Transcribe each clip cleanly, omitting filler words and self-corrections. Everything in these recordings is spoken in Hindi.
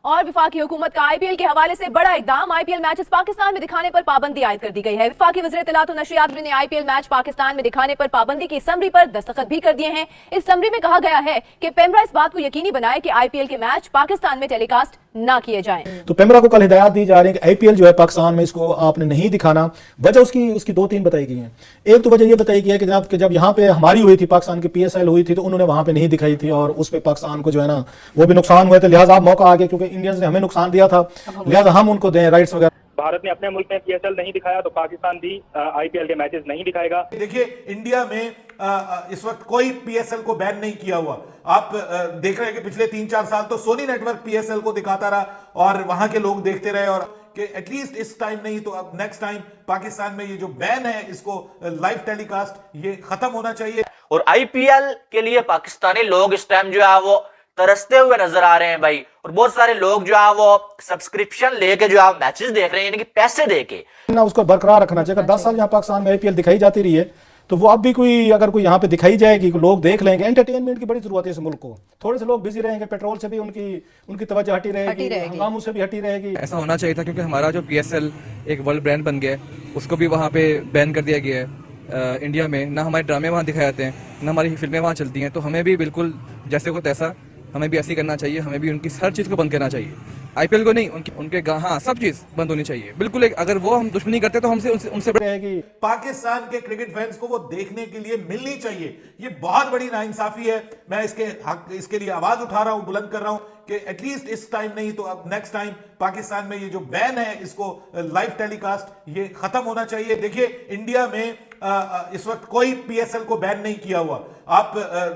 और वफाकी हुकूमत का आईपीएल के हवाले से बड़ा इकदाम। आईपीएल मैचेस पाकिस्तान में दिखाने पर पाबंदी आयद कर दी गई है। वफाकी वज़ीर इत्तलात और नशरियात ने आईपीएल मैच पाकिस्तान में दिखाने पर पाबंदी की समरी पर दस्तखत भी कर दिए हैं। इस समरी में कहा गया है कि पेमरा इस बात को यकीनी बनाए कि आईपीएल के मैच पाकिस्तान में टेलीकास्ट ना किए जाएं। तो पेमरा को कल हिदायत दी जा रही है कि आईपीएल जो है पाकिस्तान में इसको आपने नहीं दिखाना। वजह उसकी दो तीन बताई गई हैं। एक तो वजह ये बताई गई है कि जब यहाँ पे हमारी हुई थी, पाकिस्तान की पीएसएल हुई थी, तो उन्होंने वहां पे नहीं दिखाई थी और उस पर पाकिस्तान को जो है ना वो भी नुकसान हुए थे। लिहाजा मौका आ गया, क्योंकि इंडियंस ने हमें नुकसान दिया था, लिहाजा हम उनको दें राइट्स वगैरह। भारत ने अपने मुल्क में पीएसएल नहीं दिखाया तो पाकिस्तान भी आईपीएल के मैचेस नहीं दिखाएगा। देखिए, इंडिया में इस वक्त कोई पीएसएल को बैन नहीं किया हुआ। आप देख रहे हैं कि पिछले 3-4 साल तो सोनी नेटवर्क पीएसएल को दिखाता रहा और वहां के लोग देखते रहे, और कि एटलीस्ट इस टाइम नहीं तो अब नेक्स्ट टाइम पाकिस्तान में ये जो बैन है इसको लाइव टेलीकास्ट ये खत्म होना चाहिए। और आईपीएल के लिए पाकिस्तानी लोग इस टाइम जो है वो तरसते हुए नजर आ रहे हैं भाई, और बहुत सारे लोग जो है वो सब्सक्रिप्शन लेके जो है मैचेस देख रहे हैं, यानी कि पैसे देके ना उसको बरकरार रखना चाहिए। 10 साल यहाँ पाकिस्तान में आईपीएल दिखाई जाती रही है, तो वो अब भी अगर कोई यहाँ पे दिखाई जाएगी, लोग देख लेंगे। एंटरटेनमेंट की बड़ी जरूरत है इस मुल्क को। थोड़े से लोग बिजी रहेंगे, पेट्रोल से भी उनकी तवज्जो हटी रहेगी, हंगामों से भी हटी रहेगी। ऐसा होना चाहिए था, क्योंकि हमारा जो पीएसएल एक वर्ल्ड ब्रांड बन गया है, उसको भी वहाँ पे बैन कर दिया गया है। इंडिया में ना हमारे ड्रामे वहाँ दिखाए जाते हैं, ना हमारी फिल्में वहाँ चलती हैं, तो हमें भी बिल्कुल जैसे को तैसा हमें भी ऐसी करना चाहिए। हमें भी उनकी हर चीज़ को बंद करना चाहिए, आईपीएल को नहीं, उनके हाँ सब चीज बंद होनी चाहिए बिल्कुल। अगर वो हम दुश्मनी करते तो हमसे उनसे रहेगी। पाकिस्तान के क्रिकेट फैंस को वो देखने के लिए मिलनी चाहिए। ये बहुत बड़ी नाइंसाफी है। मैं इसके लिए आवाज उठा रहा हूं, बुलंद कर रहा हूं कि एटलीस्ट इस टाइम नहीं तो अब नेक्स्ट टाइम पाकिस्तान में ये जो बैन है इसको लाइव टेलीकास्ट ये खत्म होना चाहिए। देखिए, इंडिया में इस वक्त कोई पीएसएल को बैन नहीं किया हुआ। आप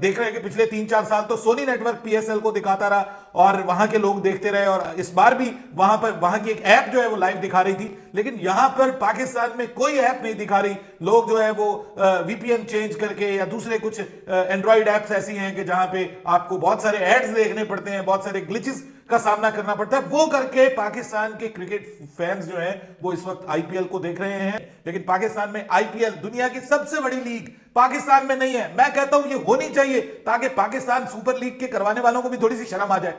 देख रहे हैं कि पिछले 3-4 साल तो सोनी नेटवर्क पीएसएल को दिखाता रहा और वहां के लोग देखते रहे, और इस बार भी वहां की एक ऐप जो है वो लाइव दिखा रही थी, लेकिन यहां पर पाकिस्तान में कोई ऐप नहीं दिखा रही। लोग जो है वो वीपीएन चेंज करके या दूसरे कुछ एंड्रॉइड ऐप्स ऐसी हैं कि जहां पे आपको बहुत सारे एड्स देखने पड़ते हैं, बहुत सारे ग्लिचेस का सामना करना पड़ता है। वो करके पाकिस्तान के क्रिकेट फैंस जो है वो इस वक्त आईपीएल को देख रहे हैं, लेकिन पाकिस्तान में आईपीएल दुनिया की सबसे बड़ी लीग पाकिस्तान में नहीं है। मैं कहता हूं ये होनी चाहिए, ताकि पाकिस्तान सुपर लीग के करवाने वालों को भी थोड़ी सी शर्म आ जाए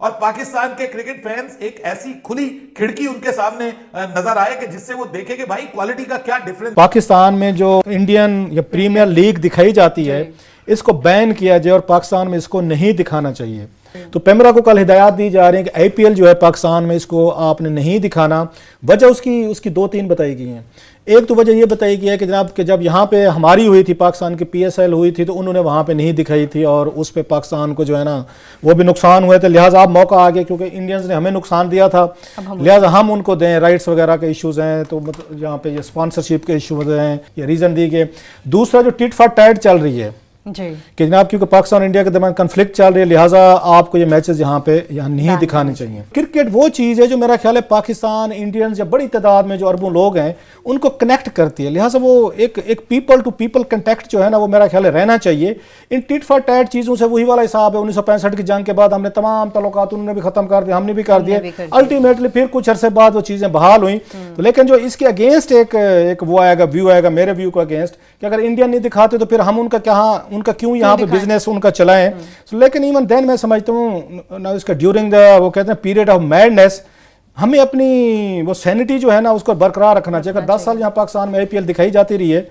और पाकिस्तान के क्रिकेट फैंस एक ऐसी खुली खिड़की उनके सामने नजर आए कि जिससे वो देखे कि भाई क्वालिटी का क्या डिफरेंस। पाकिस्तान में जो इंडियन या प्रीमियर लीग दिखाई जाती है इसको बैन किया जाए और पाकिस्तान में इसको नहीं दिखाना चाहिए। तो पेमरा को कल हिदायत दी जा रही है कि आईपीएल जो है पाकिस्तान में इसको आपने नहीं दिखाना। वजह उसकी दो तीन बताई गई हैं। एक तो वजह ये बताई गई है कि जब यहाँ पे हमारी हुई थी, पाकिस्तान की पीएसएल हुई थी, तो उन्होंने वहाँ पे नहीं दिखाई थी और उस पे पाकिस्तान को जो है ना वो भी नुकसान हुए थे। लिहाजा अब मौका आ गया, क्योंकि इंडियंस ने हमें नुकसान दिया था, लिहाजा हम उनको दें। राइट्स वगैरह के इश्यूज हैं, तो मतलब यहाँ पे ये स्पॉन्सरशिप के इशूज हैं, ये रीज़न दिए गए। दूसरा जो टिट फॉर टैट चल रही है कि जनाब, क्योंकि पाकिस्तान और इंडिया के दरमियान कन्फ्लिक्ट चल रही है, लिहाजा आपको ये मैचेस यहाँ नहीं दिखाने चाहिए। क्रिकेट वो चीज़ है जो मेरा ख्याल है पाकिस्तान, इंडियंस या बड़ी तादाद में जो अरबों लोग हैं उनको कनेक्ट करती है। लिहाजा वो एक पीपल टू पीपल कंटेक्ट जो है ना वो मेरा ख्याल है रहना चाहिए। इन टिट फॉर टैट चीज़ों से वही वाला हिसाब है। 1965 की जंग के बाद हमने तमाम तल्लुकात उन्होंने भी खत्म कर दिया, हमने भी कर दिए। अल्टीमेटली फिर कुछ अरसे बाद वो चीज़ें बहाल हुई। तो लेकिन जो इसके अगेंस्ट एक वो आएगा, व्यू आएगा मेरे व्यू को अगेंस्ट, कि अगर इंडिया नहीं दिखाते तो फिर हम उनका क्यों यहाँ पे बिजनेस उनका चलाएं। लेकिन इवन देन मैं समझता हूँ ना इसका ड्यूरिंग द वो कहते हैं पीरियड ऑफ मैडनेस हमें अपनी वो सैनिटी जो है ना उसको बरकरार रखना चाहिए। अगर 10 साल यहाँ पाकिस्तान में आईपीएल दिखाई जाती रही है,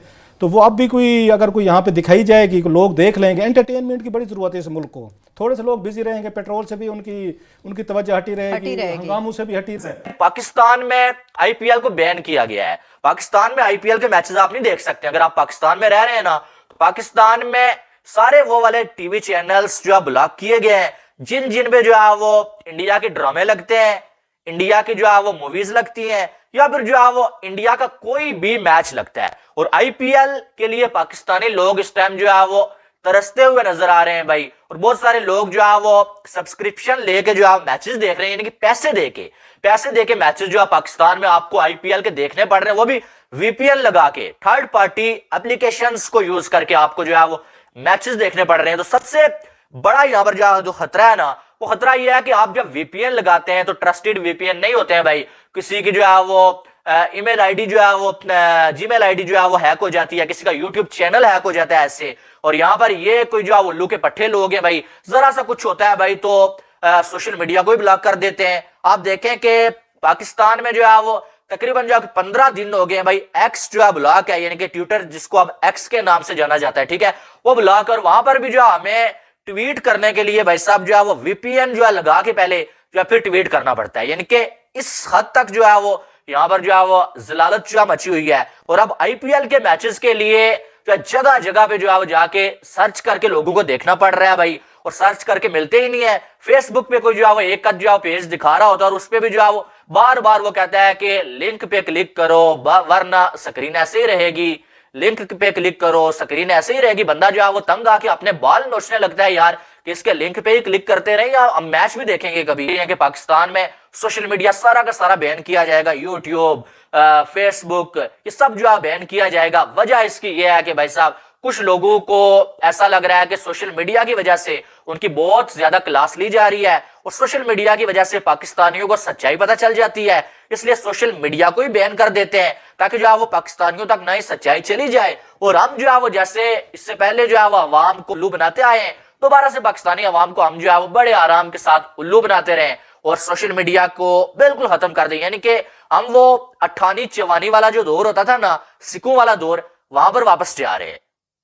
तो वो अब भी अगर कोई यहाँ पे दिखाई जाएगी, लोग देख लेंगे। एंटरटेनमेंट की बड़ी जरूरत है इस मुल्क को। थोड़े से लोग बिजी रहेंगे, पेट्रोल से भी उनकी तवज्जो हटी रहेगी, हंगामों से भी हटी रहेगी। पाकिस्तान में आईपीएल को बैन किया गया है। पाकिस्तान में आईपीएल के मैचेस आप नहीं देख सकते। अगर आप पाकिस्तान में रह रहे हैं ना, तो पाकिस्तान में सारे वो वाले टीवी चैनल्स जो है ब्लॉक किए गए हैं, जिन पे जो है वो इंडिया के ड्रामे लगते हैं, इंडिया की जो है वो मूवीज लगती हैं, या फिर जो है वो इंडिया का कोई भी मैच लगता है। और आईपीएल के लिए पाकिस्तानी लोग इस टाइम जो है वो तरसते हुए नजर आ रहे हैं भाई, और बहुत सारे लोग जो है वो सब्सक्रिप्शन लेके जो है मैचेस देख रहे हैं, यानी कि पैसे देके मैचेस जो है पाकिस्तान में आपको आईपीएल के देखने पड़ रहे हैं, वो भी वीपीएन लगा के, थर्ड पार्टी एप्लीकेशंस को यूज करके आपको जो है वो मैचेस देखने पड़ रहे हैं। तो सबसे बड़ा यहाँ पर जो खतरा है ना, वो खतरा ये है कि आप जब वीपीएन लगाते हैं तो ट्रस्टेड वीपीएन नहीं होते हैं भाई। किसी की जो है वो ईमेल आईडी जो है वो जीमेल आईडी जो है वो हैक हो जाती है, किसी का यूट्यूब चैनल हैक हो जाता है ऐसे। और यहाँ पर ये कोई जो है वो उल्लू के पट्टे लोग हैं भाई, जरा सा कुछ होता है भाई तो सोशल मीडिया को भी ब्लॉक कर देते हैं। आप देखें कि पाकिस्तान में जो है वो तकरीबन जो 15 दिन हो गए हैं भाई, एक्स जो है ब्लॉक है, यानी कि ट्विटर जिसको अब एक्स के नाम से जाना जाता है, ठीक है, वो ब्लॉक। और वहां पर भी जो हमें ट्वीट करने के लिए भाई साहब जो है वो VPN जो है लगा के पहले जो है फिर ट्वीट करना पड़ता है। यानी कि इस हद तक जो है वो यहाँ पर जो है वो जलालत जो है मची हुई है। और अब IPL के मैचेस के लिए जो है जगह जगह पे जो है वो जाके सर्च करके लोगों को देखना पड़ रहा है भाई, और सर्च करके मिलते ही नहीं है। फेसबुक पे कोई जो है वो एक जो है पेज दिखा रहा होता है और उस पे भी जो है वो बार बार वो कहता है कि लिंक पे क्लिक करो वरना स्क्रीन ऐसे ही रहेगी, लिंक पे क्लिक करो स्क्रीन ऐसे ही रहेगी। बंदा जो है वो तंग आके अपने बाल नोचने लगता है यार कि इसके लिंक पे ही क्लिक करते रहे या हम मैच भी देखेंगे कभी। कि पाकिस्तान में सोशल मीडिया सारा का सारा बैन किया जाएगा, यूट्यूब, फेसबुक, ये सब जो है बैन किया जाएगा। वजह इसकी ये है कि भाई साहब कुछ लोगों को ऐसा लग रहा है कि सोशल मीडिया की वजह से उनकी बहुत ज्यादा क्लास ली जा रही है और सोशल मीडिया की वजह से पाकिस्तानियों को सच्चाई पता चल जाती है, इसलिए सोशल मीडिया को ही बैन कर देते हैं ताकि जो है वो पाकिस्तानियों तक नई सच्चाई चली जाए। और हम जो है वो जैसे इससे पहले जो है वो अवाम को उल्लू बनाते आए हैं, दोबारा से पाकिस्तानी अवाम को हम जो है वो बड़े आराम के साथ उल्लू बनाते रहे और सोशल मीडिया को बिल्कुल खत्म कर दें। यानी कि हम वो 58-54 वाला जो दौर होता था ना, सिखों वाला दौर, वहां पर वापस जा रहे हैं।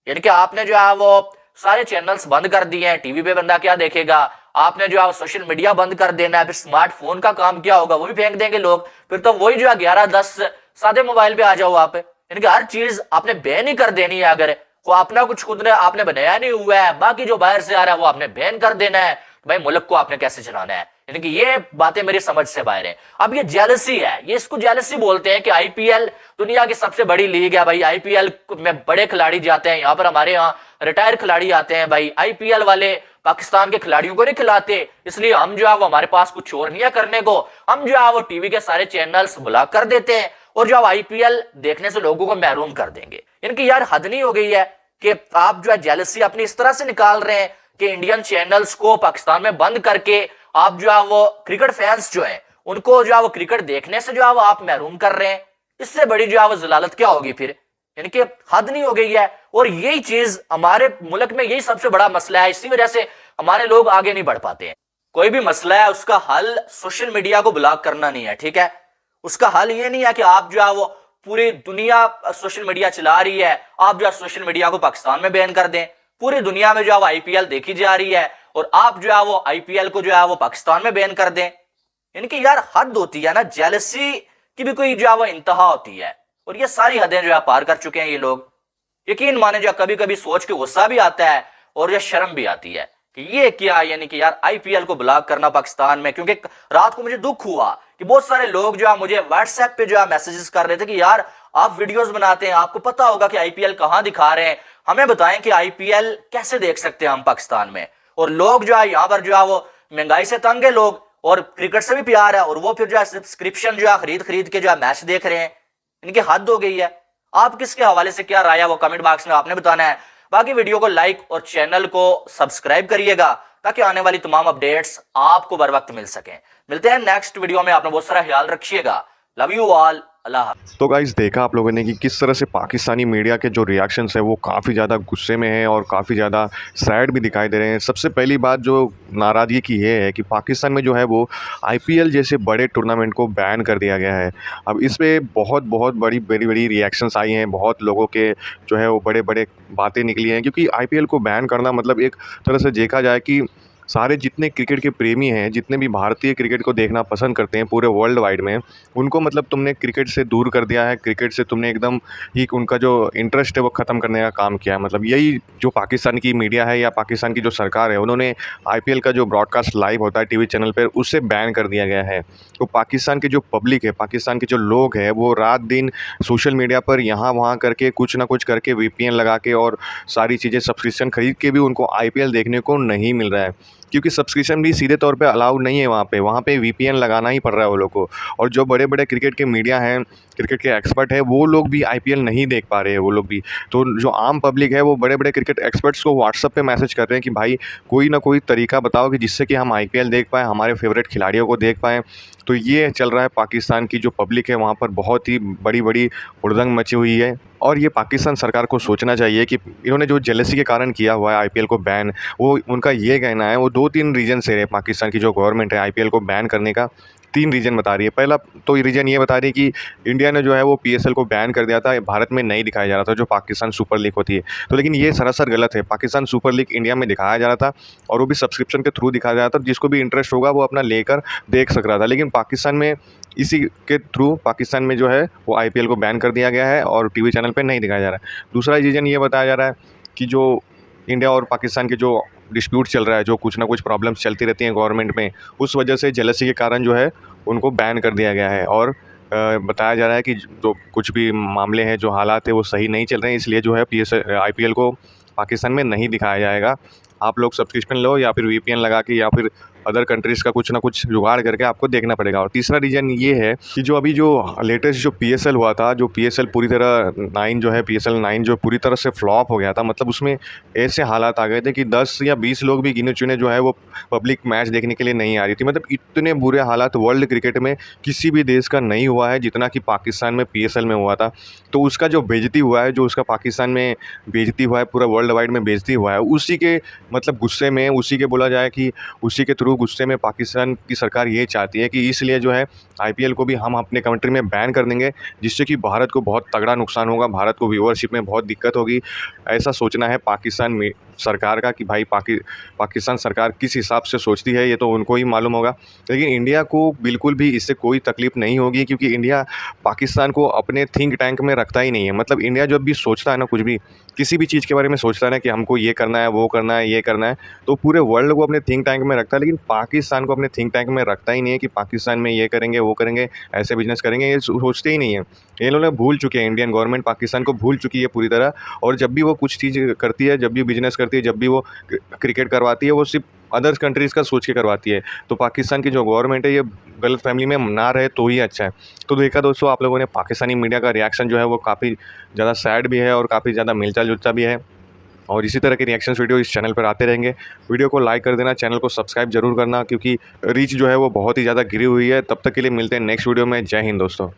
यानी कि आपने जो है वो सारे चैनल्स बंद कर दिए हैं, टीवी पे बंदा क्या देखेगा, आपने जो है सोशल मीडिया बंद कर देना है, फिर स्मार्टफोन का काम क्या होगा, वो भी फेंक देंगे लोग, फिर तो वही जो है 11-10 सादे मोबाइल पे आ जाओ आप। यानी कि हर चीज आपने बैन ही कर देनी है। अगर वो अपना कुछ खुद ने आपने बनाया नहीं हुआ है, बाकी जो बाहर से आ रहा है वो आपने बैन कर देना है, भाई मुल्क को आपने कैसे चलाना है। यानी कि ये बातें मेरी समझ से बाहर है। अब ये जेलसी है, ये इसको जेलसी बोलते हैं कि IPL दुनिया की सबसे बड़ी लीग है भाई, IPL में बड़े खिलाड़ी जाते हैं, यहाँ पर हमारे यहाँ रिटायर खिलाड़ी आते हैं भाई, IPL वाले पाकिस्तान के खिलाड़ियों को नहीं खिलाते, इसलिए हम जो है वो हमारे पास कुछ और नहीं है करने को, हम जो है वो टीवी के सारे चैनल्स ब्लॉक कर देते हैं और जो IPL देखने से लोगों को महरूम कर देंगे। इनकी यार हद नहीं हो गई है कि आप जो है जेलसी अपनी इस तरह से निकाल रहे हैं कि इंडियन चैनल्स को पाकिस्तान में बंद करके आप जो है वो क्रिकेट फैंस जो है उनको जो है वो क्रिकेट देखने से जो है वो आप महरूम कर रहे हैं। इससे बड़ी जो है वो जलालत क्या होगी फिर? यानी कि हद नहीं हो गई है। और यही चीज हमारे मुल्क में यही सबसे बड़ा मसला है, इसी वजह से हमारे लोग आगे नहीं बढ़ पाते हैं। कोई भी मसला है उसका हल सोशल मीडिया को ब्लॉक करना नहीं है, ठीक है। उसका हल ये नहीं है कि आप जो है वो पूरी दुनिया सोशल मीडिया चला रही है, आप जो है सोशल मीडिया को पाकिस्तान में बैन कर दें। पूरी दुनिया में जो है वो IPL देखी जा रही है और आप जो है वो IPL को जो है वो पाकिस्तान में बैन कर दें। यानी कि यार हद होती है ना, जेलसी की भी कोई जो है वो इंतहा होती है और ये सारी हदें जो है पार कर चुके हैं ये लोग। यकीन माने जो कभी कभी सोच के गुस्सा भी आता है और ये शर्म भी आती है कि ये क्या, यानी कि यार IPL को ब्लॉक करना पाकिस्तान में। क्योंकि रात को मुझे दुख हुआ कि बहुत सारे लोग जो है मुझे व्हाट्सएप पे जो है मैसेजेस कर रहे थे कि यार आप वीडियोस बनाते हैं, आपको पता होगा कि IPL कहां दिखा रहे हैं, हमें बताएं कि IPL कैसे देख सकते हैं हम पाकिस्तान में। और लोग जो है यहाँ पर जो है वो महंगाई से तंग है लोग और क्रिकेट से भी प्यार है और वो फिर जो है सब्सक्रिप्शन जो है खरीद के जो है मैच देख रहे हैं। इनकी हद हो गई है। आप किसके हवाले से क्या राय है वो कमेंट बॉक्स में आपने बताना है। बाकी वीडियो को लाइक और चैनल को सब्सक्राइब करिएगा ताकि आने वाली तमाम अपडेट्स आपको बर वक्त मिल सकें। मिलते हैं नेक्स्ट वीडियो में, आपने बहुत सारा ख्याल रखिएगा। लव यू ऑल, अल्लाह हाफ़िज़। तो गाइस देखा आप लोगों ने कि किस तरह से पाकिस्तानी मीडिया के जो रिएक्शंस है वो काफ़ी ज़्यादा गुस्से में हैं और काफ़ी ज़्यादा सैड भी दिखाई दे रहे हैं। सबसे पहली बात जो नाराज़गी की ये है कि पाकिस्तान में जो है वो IPL जैसे बड़े टूर्नामेंट को बैन कर दिया गया है। अब इस पे बहुत बड़ी रिएक्शंस आई हैं, बहुत लोगों के जो है वो बड़े बातें निकली हैं, क्योंकि IPL को बैन करना मतलब एक तरह से देखा जाए कि सारे जितने क्रिकेट के प्रेमी हैं, जितने भी भारतीय क्रिकेट को देखना पसंद करते हैं पूरे वर्ल्ड वाइड में, उनको मतलब तुमने क्रिकेट से दूर कर दिया है। क्रिकेट से तुमने एकदम ही उनका जो इंटरेस्ट है वो ख़त्म करने का काम किया है। मतलब यही जो पाकिस्तान की मीडिया है या पाकिस्तान की जो सरकार है, उन्होंने IPL का जो ब्रॉडकास्ट लाइव होता है टीवी चैनल पर, उससे बैन कर दिया गया है। तो पाकिस्तान की जो पब्लिक है, पाकिस्तान के जो लोग हैं, वो रात दिन सोशल मीडिया पर यहाँ वहाँ करके कुछ ना कुछ करके VPN लगा के और सारी चीज़ें सब्सक्रिप्शन खरीद के भी उनको IPL देखने को नहीं मिल रहा है, क्योंकि सब्सक्रिप्शन भी सीधे तौर पे अलाउड नहीं है वहाँ पे VPN लगाना ही पड़ रहा है वो लोग को। और जो बड़े क्रिकेट के मीडिया हैं, क्रिकेट के एक्सपर्ट हैं, वो लोग भी IPL नहीं देख पा रहे हैं वो लोग भी। तो जो आम पब्लिक है वो बड़े क्रिकेट एक्सपर्ट्स को व्हाट्सअप पे मैसेज कर रहे हैं कि भाई कोई ना कोई तरीका बताओ कि जिससे कि हम IPL देख पाएँ, हमारे फेवरेट खिलाड़ियों को देख पाएँ। तो ये चल रहा है। पाकिस्तान की जो पब्लिक है वहाँ पर बहुत ही बड़ी हुड़दंग मची हुई है। और ये पाकिस्तान सरकार को सोचना चाहिए कि इन्होंने जो जेलसी के कारण किया हुआ है आईपीएल को बैन, वो उनका ये कहना है, वो 2-3 रीज़न से है पाकिस्तान की जो गवर्नमेंट है आईपीएल को बैन करने का 3 रीज़न बता रही है। पहला तो रीज़न ये बता रही है कि इंडिया ने जो है वो पीएसएल को बैन कर दिया था, भारत में नहीं दिखाया जा रहा था जो पाकिस्तान सुपर लीग होती है। तो लेकिन ये सरासर गलत है, पाकिस्तान सुपर लीग इंडिया में दिखाया जा रहा था और वो भी सब्सक्रिप्शन के थ्रू दिखाया जा रहा था, जिसको भी इंटरेस्ट होगा वो अपना लेकर देख सक रहा था। लेकिन पाकिस्तान में इसी के थ्रू पाकिस्तान में जो है वो आईपीएल को बैन कर दिया गया है और टीवी चैनल पे नहीं दिखाया जा रहा है। दूसरा रीज़न ये बताया जा रहा है कि जो इंडिया और पाकिस्तान के जो डिस्प्यूट चल रहा है, जो कुछ ना कुछ प्रॉब्लम्स चलती रहती हैं गवर्नमेंट में, उस वजह से जेलसी के कारण जो है उनको बैन कर दिया गया है। और बताया जा रहा है कि जो कुछ भी मामले हैं, जो हालात है वो सही नहीं चल रहे हैं, इसलिए जो है आईपीएल को पाकिस्तान में नहीं दिखाया जाएगा। आप लोग सब्सक्रिप्शन लो या फिर वीपीएन लगा के या फिर अदर कंट्रीज़ का कुछ ना कुछ जुगाड़ करके आपको देखना पड़ेगा। और तीसरा रीज़न ये है कि जो अभी जो लेटेस्ट जो पीएसएल हुआ था, जो पीएसएल पूरी तरह 9 जो है पीएसएल 9 जो पूरी तरह से फ्लॉप हो गया था, मतलब उसमें ऐसे हालात आ गए थे कि 10 या 20 लोग भी गिने चुने जो है वो पब्लिक मैच देखने के लिए नहीं आ रही थी। मतलब इतने बुरे हालात वर्ल्ड क्रिकेट में किसी भी देश का नहीं हुआ है जितना कि पाकिस्तान में पीएसएल में हुआ था। तो उसका जो बेइज्जती हुआ है, जो उसका पाकिस्तान में बेइज्जती हुआ है, पूरा वर्ल्ड वाइड में बेइज्जती हुआ है, उसी के मतलब गुस्से में, उसी के बोला जाए कि उसी के थ्रू गुस्से में पाकिस्तान की सरकार ये चाहती है कि इसलिए जो है आईपीएल को भी हम अपने कंट्री में बैन कर देंगे, जिससे कि भारत को बहुत तगड़ा नुकसान होगा, भारत को व्यूअरशिप में बहुत दिक्कत होगी। ऐसा सोचना है पाकिस्तान में सरकार का कि भाई पाकिस्तान सरकार किस हिसाब से सोचती है ये तो उनको ही मालूम होगा। लेकिन इंडिया को बिल्कुल भी इससे कोई तकलीफ़ नहीं होगी, क्योंकि इंडिया पाकिस्तान को अपने थिंक टैंक में रखता ही नहीं है। मतलब इंडिया जब भी सोचता है ना, कुछ भी किसी भी चीज़ के बारे में सोचता है ना कि हमको ये करना है, वो करना है, ये करना है, तो पूरे वर्ल्ड को अपने थिंक टैंक में रखता है। लेकिन पाकिस्तान को अपने थिंक टैंक में रखता ही नहीं है कि पाकिस्तान में ये करेंगे, वो करेंगे, ऐसे बिजनेस करेंगे, ये सोचते ही नहीं है। ये लोग भूल चुके हैं, इंडियन गवर्नमेंट पाकिस्तान को भूल चुकी है पूरी तरह। और जब भी वो कुछ चीज़ करती है, जब भी बिजनेस करती है, जब भी वो क्रिकेट करवाती है, वो सिर्फ अदर्स कंट्रीज़ का सोच के करवाती है। तो पाकिस्तान की जो गवर्नमेंट है ये गलत फैमिली में ना रहे तो ही अच्छा है। तो देखा दोस्तों आप लोगों ने पाकिस्तानी मीडिया का रिएक्शन जो है वो काफ़ी ज़्यादा सैड भी है और काफ़ी ज़्यादा मिलता-जुलता भी है। और इसी तरह के रिएक्शंस वीडियो इस चैनल पर आते रहेंगे। वीडियो को लाइक कर देना, चैनल को सब्सक्राइब जरूर करना, क्योंकि रीच जो है वो बहुत ही ज़्यादा गिरी हुई है। तब तक के लिए मिलते हैं नेक्स्ट वीडियो में। जय हिंद दोस्तों।